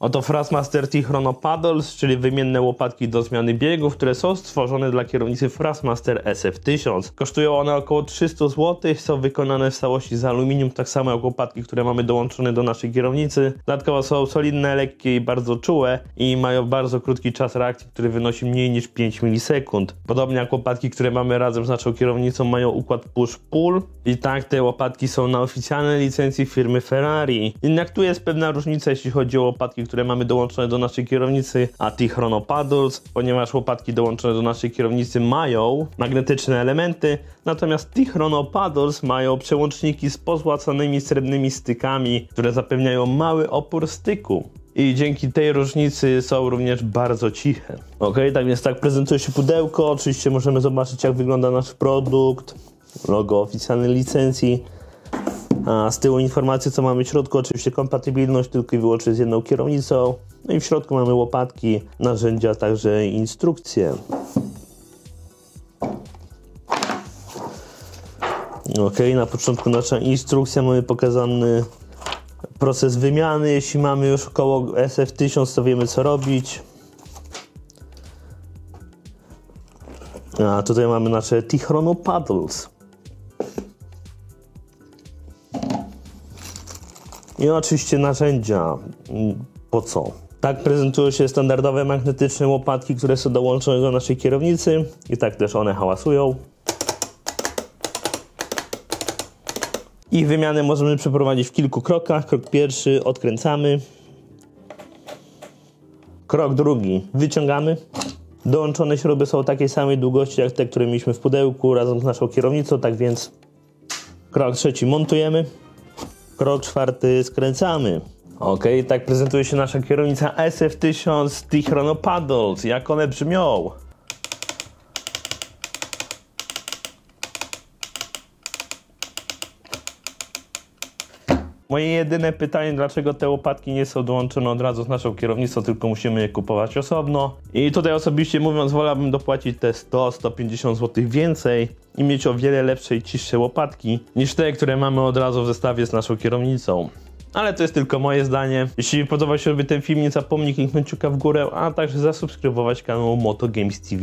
Oto Thrustmaster T-Chrono Paddles, czyli wymienne łopatki do zmiany biegów, które są stworzone dla kierownicy Thrustmaster SF1000. Kosztują one około 300 zł, są wykonane w całości z aluminium, tak samo jak łopatki, które mamy dołączone do naszej kierownicy. Dodatkowo są solidne, lekkie i bardzo czułe i mają bardzo krótki czas reakcji, który wynosi mniej niż 5 milisekund. Podobnie jak łopatki, które mamy razem z naszą kierownicą, mają układ push-pull i tak te łopatki są na oficjalnej licencji firmy Ferrari. Jednak tu jest pewna różnica, jeśli chodzi o łopatki, które mamy dołączone do naszej kierownicy, a T-Chrono Paddles, ponieważ łopatki dołączone do naszej kierownicy mają magnetyczne elementy, natomiast T-Chrono Paddles mają przełączniki z pozłacanymi srebrnymi stykami, które zapewniają mały opór styku. I dzięki tej różnicy są również bardzo ciche. Ok, tak więc tak prezentuje się pudełko. Oczywiście możemy zobaczyć, jak wygląda nasz produkt, logo oficjalnej licencji. A z tyłu informacje, co mamy w środku, oczywiście kompatybilność tylko i wyłącznie z jedną kierownicą. No i w środku mamy łopatki, narzędzia, a także instrukcje. Ok, na początku nasza instrukcja, mamy pokazany proces wymiany. Jeśli mamy już około SF1000, to wiemy, co robić. A tutaj mamy nasze T-Chrono Paddles. I oczywiście narzędzia. Po co? Tak prezentują się standardowe magnetyczne łopatki, które są dołączone do naszej kierownicy. I tak też one hałasują. Ich wymianę możemy przeprowadzić w kilku krokach. Krok pierwszy, odkręcamy. Krok drugi, wyciągamy. Dołączone śruby są takiej samej długości jak te, które mieliśmy w pudełku razem z naszą kierownicą, tak więc krok trzeci, montujemy. Krok czwarty, skręcamy. Ok, tak prezentuje się nasza kierownica SF1000 T-Chrono Paddles. Jak one brzmią? Moje jedyne pytanie, dlaczego te łopatki nie są dołączone od razu z naszą kierownicą, tylko musimy je kupować osobno. I tutaj osobiście mówiąc, wolałbym dopłacić te 100-150 zł więcej i mieć o wiele lepsze i ciszsze łopatki niż te, które mamy od razu w zestawie z naszą kierownicą. Ale to jest tylko moje zdanie. Jeśli podobał się ten film, nie zapomnij kliknąć kciuka w górę, a także zasubskrybować kanał Moto Games TV.